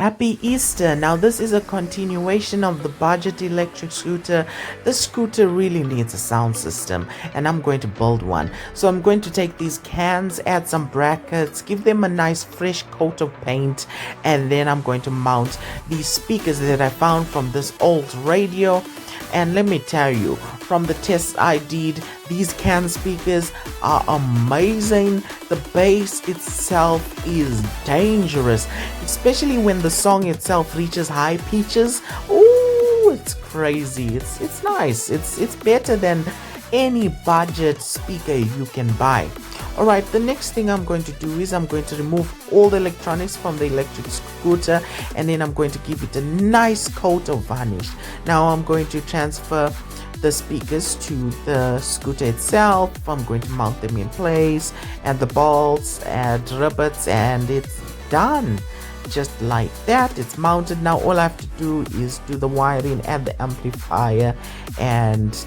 Happy Easter. Now this is a continuation of the budget electric scooter. This scooter really needs a sound system and I'm going to build one. So I'm going to take these cans, add some brackets, give them a nice fresh coat of paint, and then I'm going to mount these speakers that I found from this old radio. And let me tell you, from the tests I did, these can speakers are amazing. The bass itself is dangerous, especially when the song itself reaches high pitches. Ooh, it's crazy. It's nice. It's better than any budget speaker you can buy. Alright, the next thing I'm going to do is I'm going to remove all the electronics from the electric scooter, and then I'm going to give it a nice coat of varnish. Now I'm going to transfer the speakers to the scooter itself. I'm going to mount them in place, add the bolts, add rivets, and it's done. Just like that, it's mounted. Now all I have to do is do the wiring, add the amplifier, and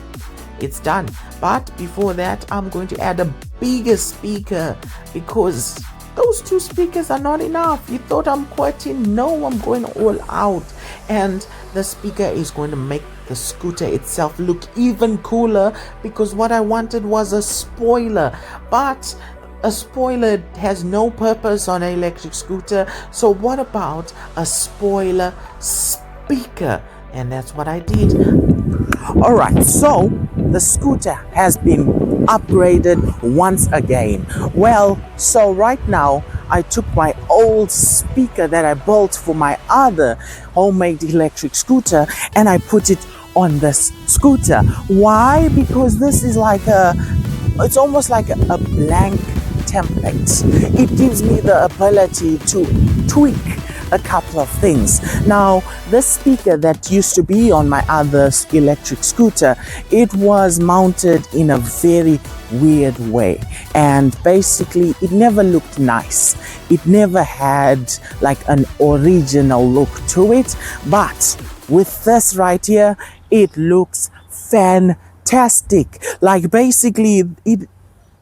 it's done. But before that, I'm going to add a bigger speaker because those two speakers are not enough. You thought I'm quitting? No, I'm going all out. And the speaker is going to make the scooter itself look even cooler, because what I wanted was a spoiler, but a spoiler has no purpose on an electric scooter. So what about a spoiler speaker? And that's what I did. Alright, so the scooter has been upgraded once again. Well, so right now I took my old speaker that I built for my other homemade electric scooter and I put it on this scooter. Why? Because this is like it's almost like a blank template. It gives me the ability to tweak a couple of things. Now, this speaker that used to be on my other electric scooter, it was mounted in a very weird way, and basically it never looked nice. It never had like an original look to it, but with this right here, it looks fantastic. Like basically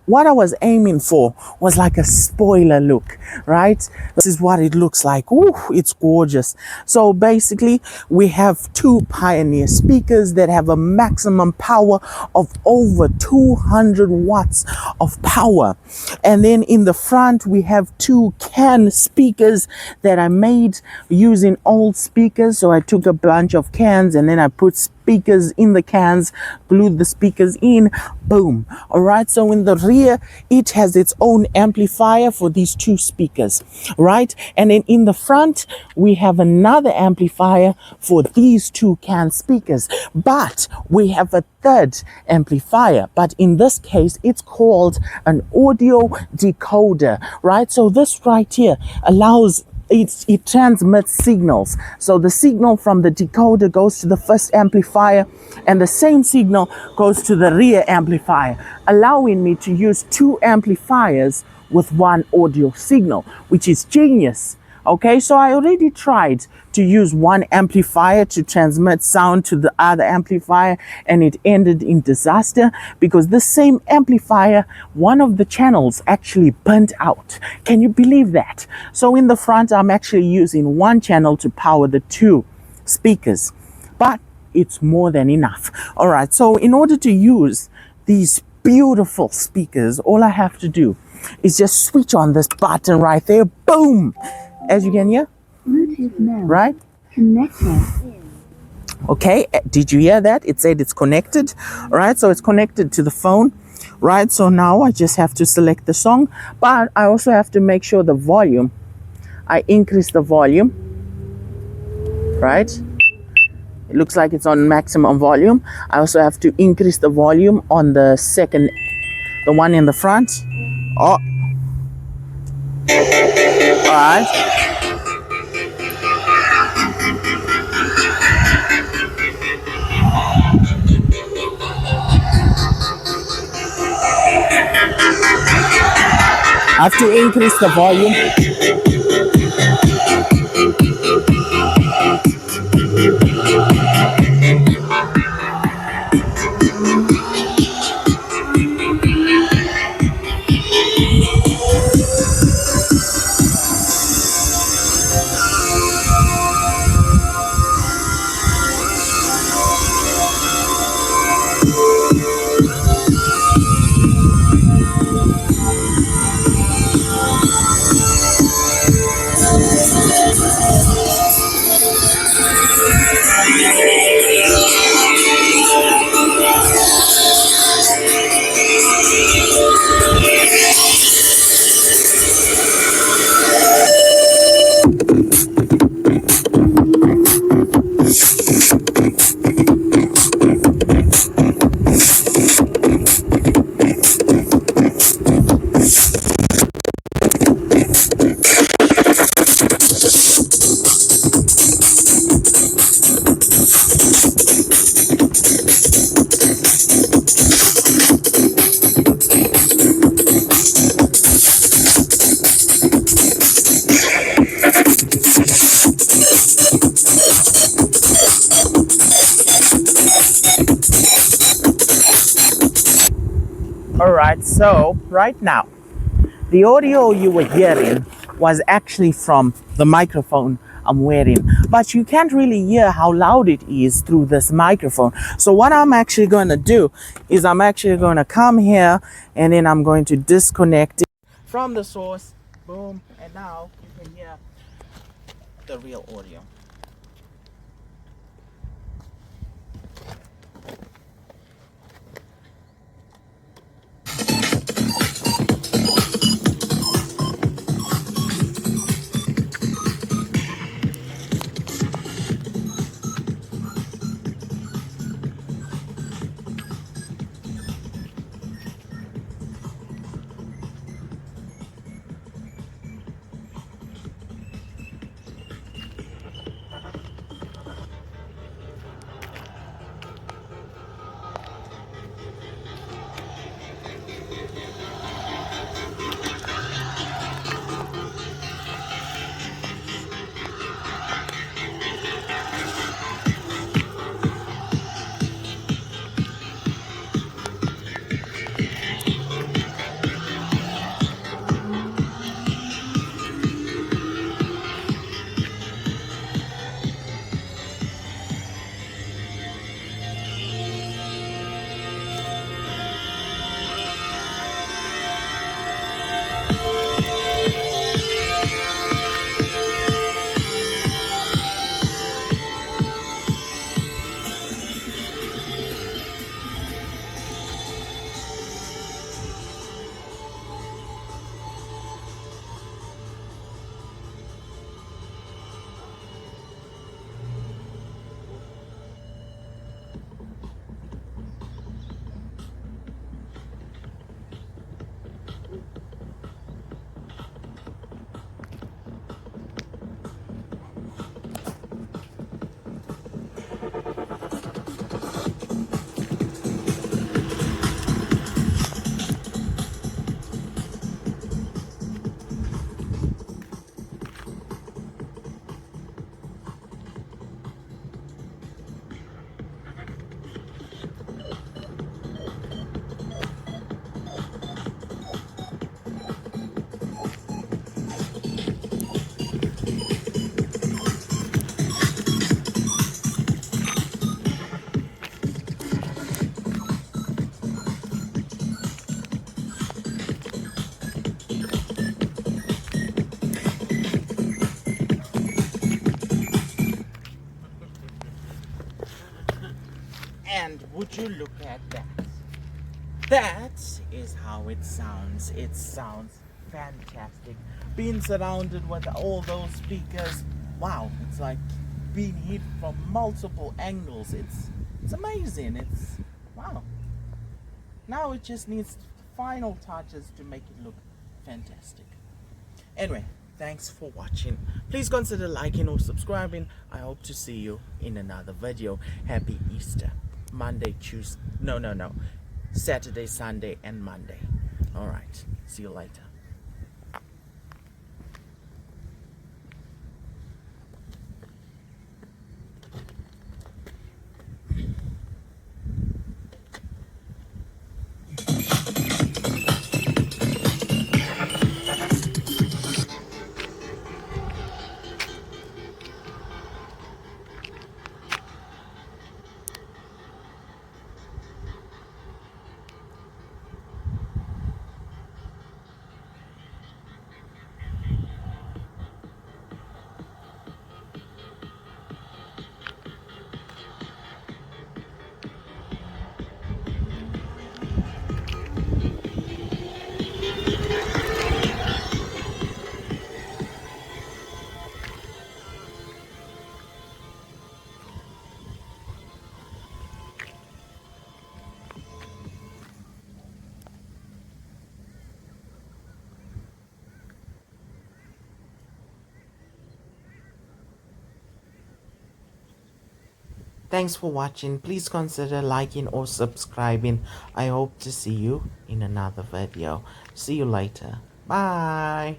what I was aiming for was like a spoiler look, right? This is what it looks like. Ooh, it's gorgeous. So basically, we have two Pioneer speakers that have a maximum power of over 200 watts of power. And then in the front, we have two can speakers that I made using old speakers. So I took a bunch of cans and then I put speakers in the cans, glued the speakers in, boom. All right, so in the rear it has its own amplifier for these two speakers, right? And then in the front we have another amplifier for these two can speakers, but we have a third amplifier, but in this case it's called an audio decoder, right? So this right here allows it transmits signals. So the signal from the decoder goes to the first amplifier and the same signal goes to the rear amplifier, allowing me to use two amplifiers with one audio signal, which is genius. Okay, so I already tried to use one amplifier to transmit sound to the other amplifier and it ended in disaster because the same amplifier, one of the channels actually burnt out. Can you believe that? So in the front, I'm actually using one channel to power the two speakers, but it's more than enough. All right, so in order to use these beautiful speakers, all I have to do is just switch on this button right there, boom. As you can hear, Bluetooth mode right? Connected. Okay, did you hear that? It said it's connected, right? So it's connected to the phone, right? So now I just have to select the song, but I also have to make sure the volume, I increase the volume, right? It looks like it's on maximum volume. I also have to increase the volume on the second, the one in the front. Oh. All right. I have to increase the volume. Alright, so right now, the audio you were hearing was actually from the microphone I'm wearing, but you can't really hear how loud it is through this microphone. So what I'm actually going to do is I'm actually going to come here and then I'm going to disconnect it from the source. Boom, and now you can hear the real audio. And would you look at that? That is how it sounds. It sounds fantastic. Being surrounded with all those speakers, wow, it's like being hit from multiple angles. It's amazing. It's wow. Now it just needs final touches to make it look fantastic. Anyway, thanks for watching. Please consider liking or subscribing. I hope to see you in another video. Happy Easter. Monday, Tuesday, no. Saturday, Sunday, and Monday. Alright, see you later. Thanks for watching. Please consider liking or subscribing. I hope to see you in another video. See you later. Bye.